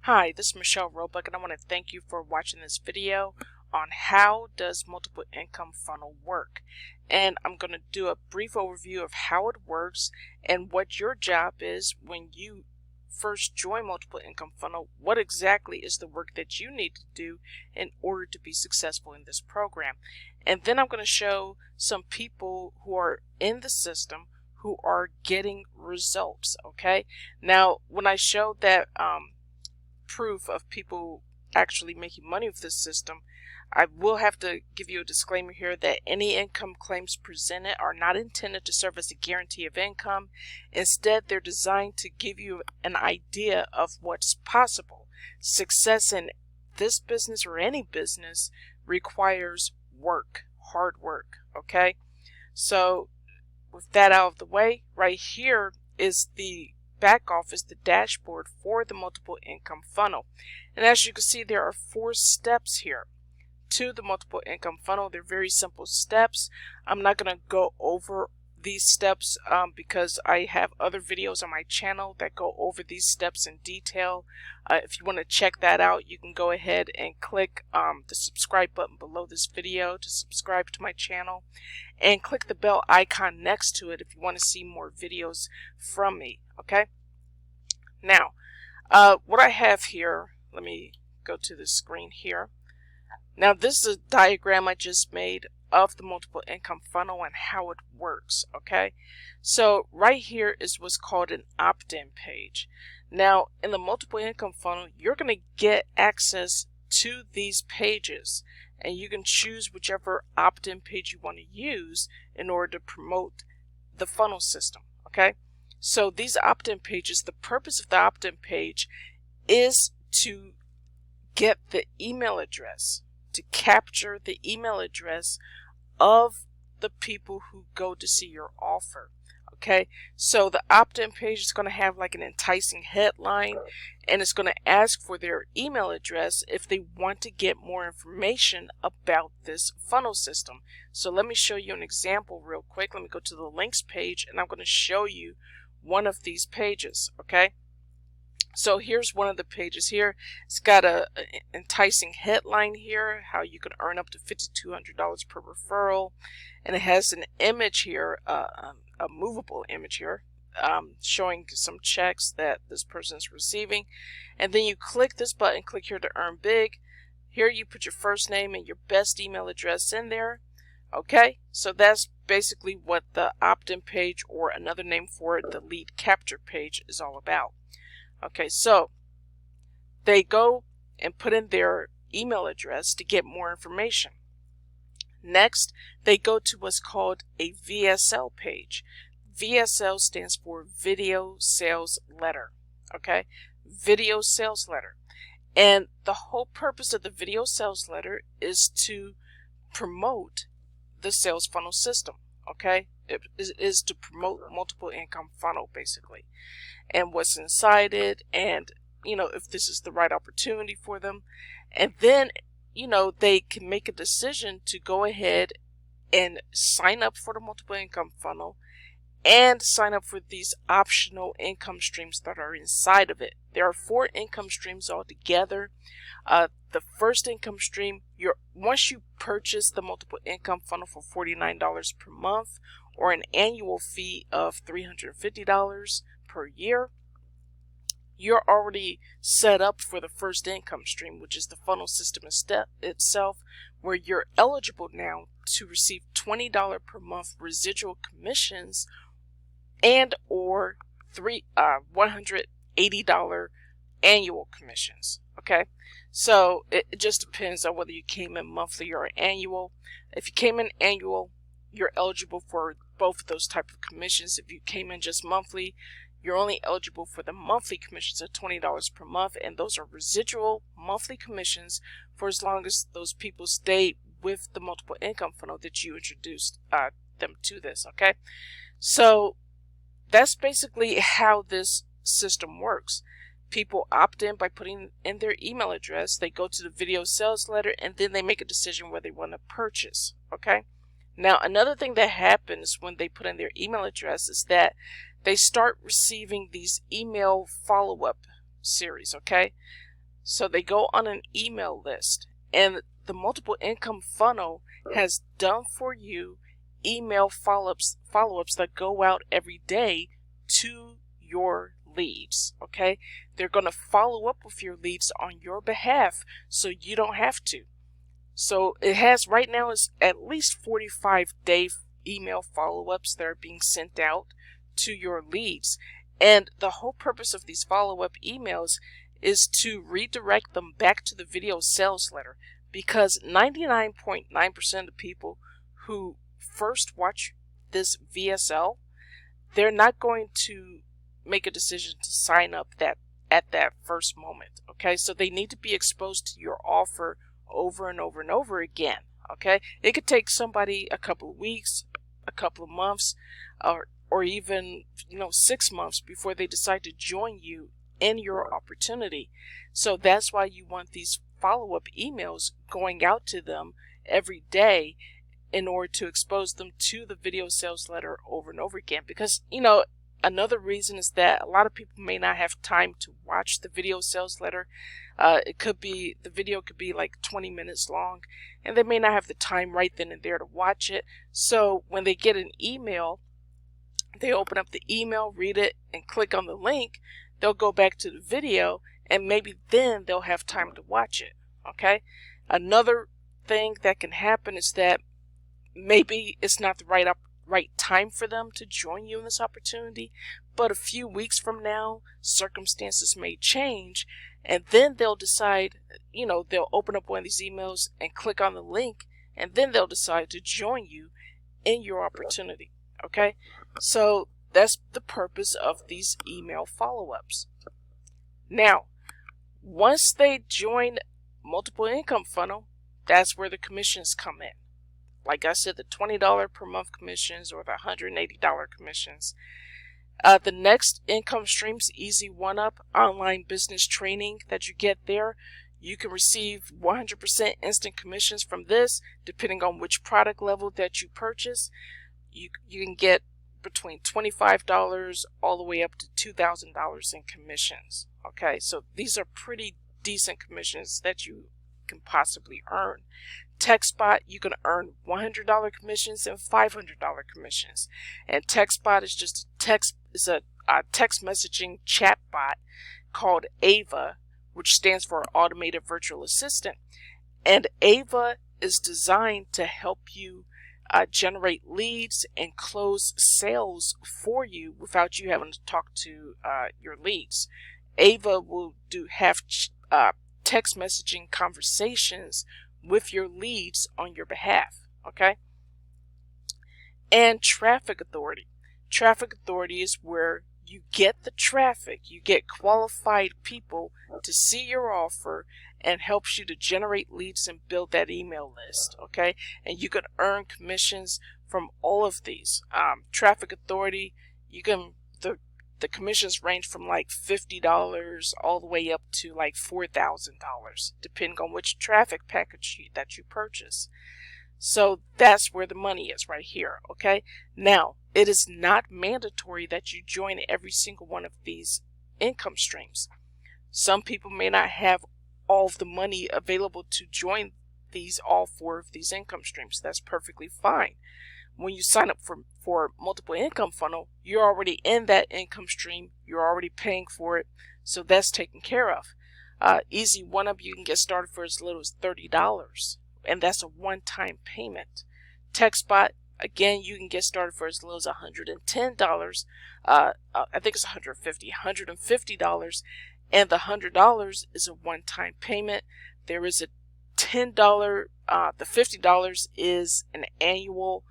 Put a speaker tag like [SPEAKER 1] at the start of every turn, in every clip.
[SPEAKER 1] Hi, this is Michelle Roebuck, and I want to thank you for watching this video on how does multiple income funnel work. And I'm going to do a brief overview of how it works and what your job is when you first join multiple income funnel. What exactly is the work that you need to do in order to be successful in this program? And then I'm going to show some people who are in the system who are getting results. Okay, now when I show that proof of people actually making money with this system, I will have to give you a disclaimer here that any income claims presented are not intended to serve as a guarantee of income. Instead, they're designed to give you an idea of what's possible. Success in this business or any business requires work, hard work, okay? So with that out of the way, right here is the back office, the dashboard for the multiple income funnel. And as you can see, there are 4 steps here to the multiple income funnel. They're very simple steps. I'm not going to go over these steps because I have other videos on my channel that go over these steps in detail. If you want to check that out, you can go ahead and click the subscribe button below this video to subscribe to my channel, and click the bell icon next to it if you want to see more videos from me. Okay, now what I have here, let me go to the screen here. Now this is a diagram I just made of the multiple income funnel and how it works. Okay, so right here is what's called an opt-in page. Now in the multiple income funnel, you're going to get access to these pages, and you can choose whichever opt-in page you want to use in order to promote the funnel system. Okay, so these opt-in pages, the purpose of the opt-in page is to get the email address, to capture the email address of the people who go to see your offer. Okay, so the opt-in page is going to have like an enticing headline, and it's going to ask for their email address if they want to get more information about this funnel system. So let me show you an example real quick. Let me go to the links page, and I'm going to show you one of these pages. Okay, so here's one of the pages here. It's got an enticing headline here, how you can earn up to $5,200 per referral. And it has an image here, a movable image here, showing some checks that this person is receiving. And then you click this button, click here to earn big. Here you put your first name and your best email address in there. Okay, so that's basically what the opt-in page, or another name for it, the lead capture page, is all about. Okay, so they go and put in their email address to get more information. Next, they go to what's called a VSL page. VSL stands for Video Sales Letter. Okay, Video Sales Letter. And the whole purpose of the Video Sales Letter is to promote the sales funnel system. Okay, it is to promote multiple income funnel basically, and what's inside it, and if this is the right opportunity for them. And then they can make a decision to go ahead and sign up for the multiple income funnel and sign up for these optional income streams that are inside of it. There are 4 income streams altogether. The first income stream, once you purchase the multiple income funnel for $49 per month, or an annual fee of $350 per year, you're already set up for the first income stream, which is the funnel system itself, where you're eligible now to receive $20 per month residual commissions and or $180 annual commissions. Okay, so it just depends on whether you came in monthly or annual. If you came in annual, you're eligible for both of those type of commissions. If you came in just monthly, you're only eligible for the monthly commissions of $20 per month, and those are residual monthly commissions for as long as those people stay with the multiple income funnel that you introduced them to this. Okay, so that's basically how this system works. People opt in by putting in their email address, they go to the video sales letter, and then they make a decision whether they want to purchase. Okay, now another thing that happens when they put in their email address is that they start receiving these email follow-up series. Okay, So they go on an email list, and the multiple income funnel has done for you email follow-ups that go out every day to your leads. Okay, they're going to follow up with your leads on your behalf so you don't have to. So it has right now is at least 45-day email follow-ups that are being sent out to your leads. And the whole purpose of these follow-up emails is to redirect them back to the video sales letter, because 99.9% of the people who first watch this VSL, they're not going to make a decision to sign up at that first moment. Okay, so they need to be exposed to your offer over and over and over again. Okay, it could take somebody a couple of weeks, a couple of months, or even 6 months before they decide to join you in your opportunity. So that's why you want these follow-up emails going out to them every day in order to expose them to the video sales letter over and over again. Because another reason is that a lot of people may not have time to watch the video sales letter. The video could be like 20 minutes long, and they may not have the time right then and there to watch it. So when they get an email, they open up the email, read it, and click on the link. They'll go back to the video, and maybe then they'll have time to watch it. Okay? Another thing that can happen is that maybe it's not the right time for them to join you in this opportunity, but a few weeks from now, circumstances may change, and then they'll decide, they'll open up one of these emails and click on the link, and then they'll decide to join you in your opportunity. Okay? So that's the purpose of these email follow-ups. Now, once they join multiple income funnel, that's where the commissions come in. Like I said, the $20 per month commissions or the $180 commissions. The next income stream's Easy 1-Up online business training that you get there. You can receive 100% instant commissions from this, depending on which product level that you purchase. You can get between $25 all the way up to $2,000 in commissions. Okay, so these are pretty decent commissions that you can possibly earn. TechSpot, you can earn $100 commissions and $500 commissions. And TechSpot is just a text messaging chat bot called Aweber, which stands for Automated Virtual Assistant. And Aweber is designed to help you generate leads and close sales for you without you having to talk to your leads. Aweber will have text messaging conversations with your leads on your behalf. Okay? And Traffic Authority. Traffic Authority is where you get the traffic, you get qualified people to see your offer, and helps you to generate leads and build that email list. Okay, and you can earn commissions from all of these. Traffic Authority, the commissions range from like $50 all the way up to like $4,000, depending on which traffic package that you purchase. So that's where the money is, right here. Okay, now it is not mandatory that you join every single one of these income streams. Some people may not have all of the money available to join all 4 of these income streams. That's perfectly fine. When you sign up for multiple income funnel, you're already in that income stream. You're already paying for it, so that's taken care of. Easy 1-Up, you can get started for as little as $30, and that's a one-time payment. TechSpot, again, you can get started for as little as $110. I think it's $150, and the $100 is a one-time payment. There is a $10, the $50 is an annual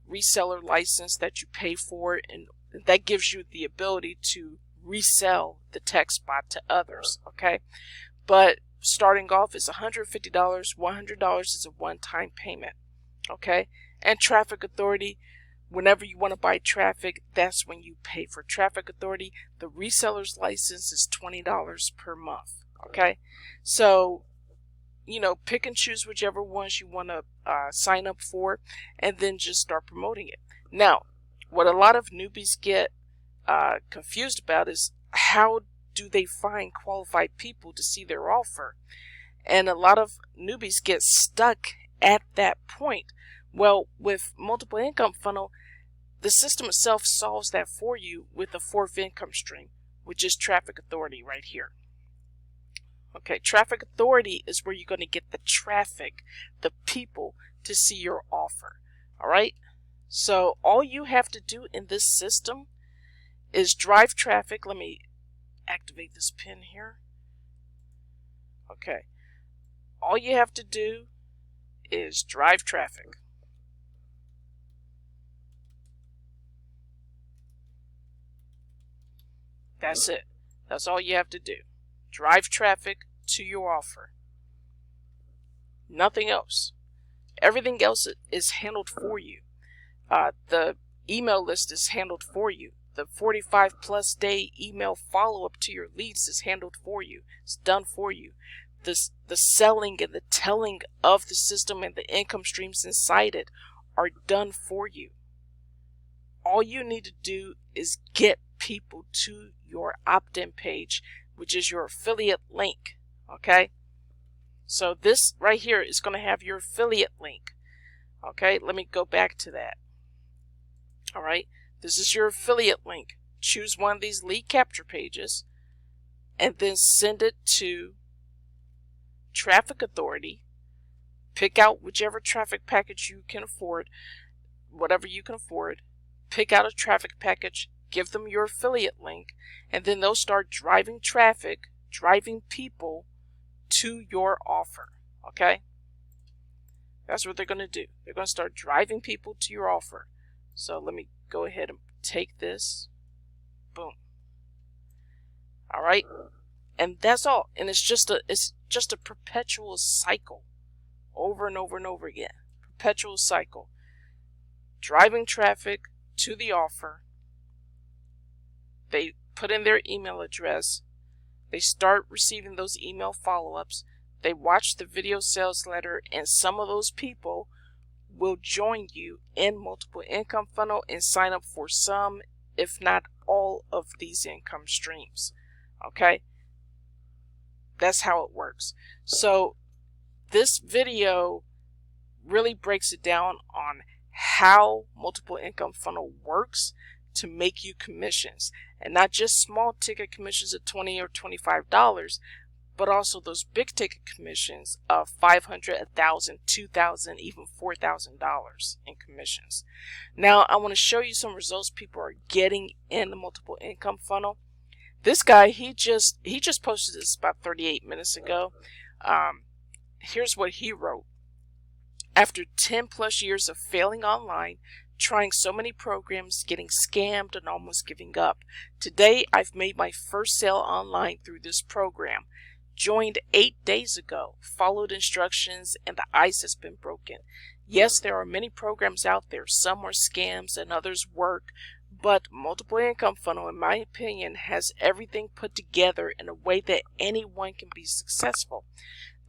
[SPEAKER 1] reseller license that you pay for, and that gives you the ability to resell the TechSpot to others. Okay, but starting off is $150. $100 is a one-time payment. Okay, and Traffic Authority, whenever you want to buy traffic, that's when you pay for Traffic Authority. The reseller's license is $20 per month. Okay, so pick and choose whichever ones you want to sign up for, and then just start promoting it. Now, what a lot of newbies get confused about is, how do they find qualified people to see their offer? And a lot of newbies get stuck at that point. Well, with multiple income funnel, the system itself solves that for you with a fourth income stream, which is traffic authority right here. Okay, traffic authority is where you're going to get the traffic, the people to see your offer. All right, so all you have to do in this system is drive traffic. Let me activate this pin here. Okay, all you have to do is drive traffic. That's it. That's all you have to do. Drive traffic to your offer. Nothing else. Everything else is handled for you. The email list is handled for you. The 45+ day email follow-up to your leads is handled for you. It's done for you. The selling and the telling of the system and the income streams inside it are done for you. All you need to do is get people to your opt-in page, which is your affiliate link. Okay, so this right here is going to have your affiliate link. Okay, let me go back to that. All right, this is your affiliate link. Choose one of these lead capture pages and then send it to traffic authority. Pick out whichever traffic package you can afford, whatever you can afford. Pick out a traffic package, give them your affiliate link, and then they'll start driving traffic, driving people to your offer. Okay, that's what they're going to do. They're going to start driving people to your offer. So let me go ahead and take this. Boom. All right, and that's all. And it's just a perpetual cycle, over and over and over again. Perpetual cycle. Driving traffic to the offer. They put in their email address. They start receiving those email follow-ups. They watch the video sales letter, and some of those people will join you in multiple income funnel and sign up for some, if not all, of these income streams. Okay, that's how it works. So this video really breaks it down on how multiple income funnel works to make you commissions, and not just small ticket commissions of $20 or $25, but also those big ticket commissions of $500, $1,000, $2,000, even $4,000 in commissions. Now I want to show you some results people are getting in the multiple income funnel. This guy, he just posted this about 38 minutes ago. Here's what he wrote. After 10+ years of failing online, trying so many programs, getting scammed, and almost giving up, today I've made my first sale online through this program. Joined 8 days ago, followed instructions, and the ice has been broken. Yes, there are many programs out there. Some are scams and others work, but multiple income funnel, in my opinion, has everything put together in a way that anyone can be successful.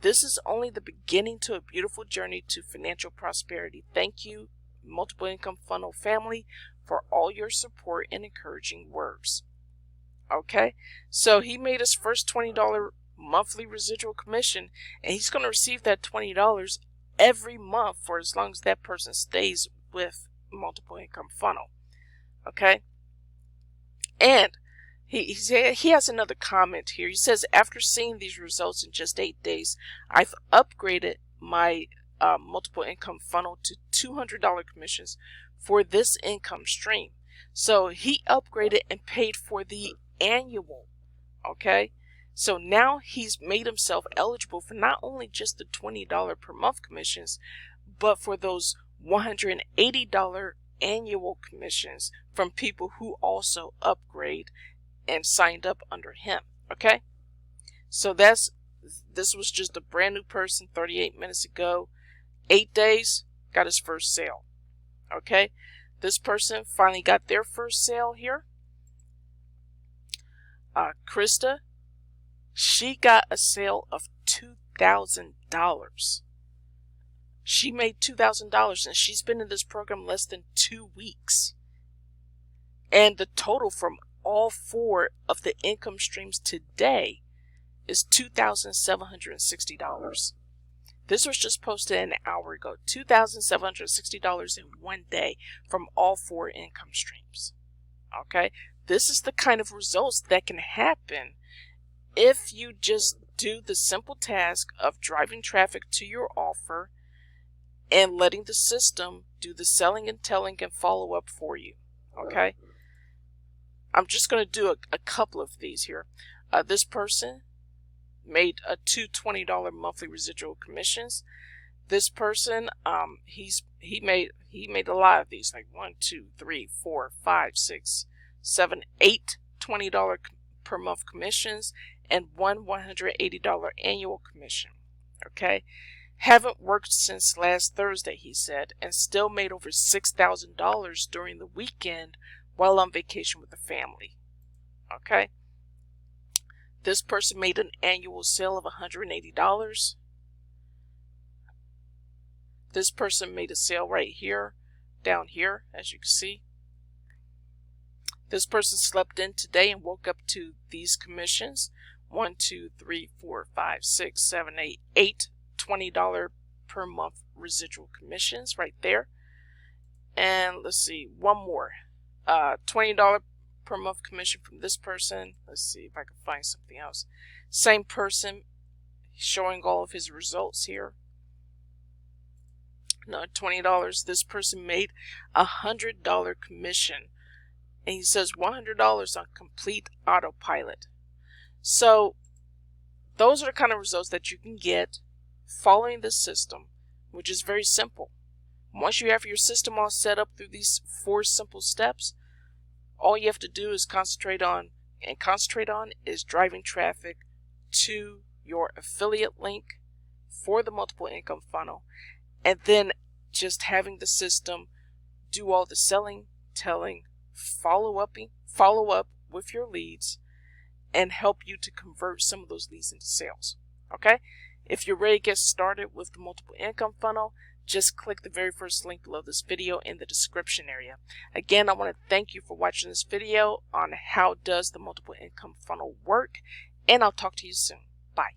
[SPEAKER 1] This is only the beginning to a beautiful journey to financial prosperity. Thank you, multiple income funnel family, for all your support and encouraging words. Okay, so he made his first $20 monthly residual commission, and he's going to receive that $20 every month for as long as that person stays with multiple income funnel. Okay, and he has another comment here. He says, after seeing these results in just 8 days, I've upgraded my multiple income funnel to $200 commissions for this income stream. So he upgraded and paid for the annual. Okay, so now he's made himself eligible for not only just the $20 per month commissions, but for those $180 annual commissions from people who also upgrade and signed up under him. Okay, so this was just a brand new person 38 minutes ago. 8 days, got his first sale. Okay, this person finally got their first sale here. Krista, she got a sale of $2,000. She made $2,000, and she's been in this program less than 2 weeks. And the total from all 4 of the income streams today is $2,760. This was just posted an hour ago. $2,760 in one day from all 4 income streams. Okay, this is the kind of results that can happen if you just do the simple task of driving traffic to your offer and letting the system do the selling and telling and follow up for you. Okay, I'm just going to do a couple of these here. This person made a $220 monthly residual commissions. This person, he made a lot of these, like 1, 2, 3, 4, 5, 6, 7, 8 $20 per month commissions and one $180 annual commission. Okay, haven't worked since last Thursday, he said, and still made over $6,000 during the weekend while on vacation with the family. Okay, this person made an annual sale of $180. This person made a sale right here, down here, as you can see. This person slept in today and woke up to these commissions. 1, 2, 3, 4, 5, 6, 7, 8 $20 per month residual commissions right there. And let's see, one more. $20 per month commission from this person. Let's see if I can find something else. Same person, showing all of his results here. No, $20. This person made a $100 commission, and he says $100 on complete autopilot. So those are the kind of results that you can get following this system, which is very simple. Once you have your system all set up through these 4 simple steps, all you have to do is concentrate on is driving traffic to your affiliate link for the multiple income funnel, and then just having the system do all the selling, telling, follow up with your leads, and help you to convert some of those leads into sales. Okay, if you're ready to get started with the multiple income funnel, just click the very first link below this video in the description area. Again, I want to thank you for watching this video on how does the multiple income funnel work, and I'll talk to you soon. Bye.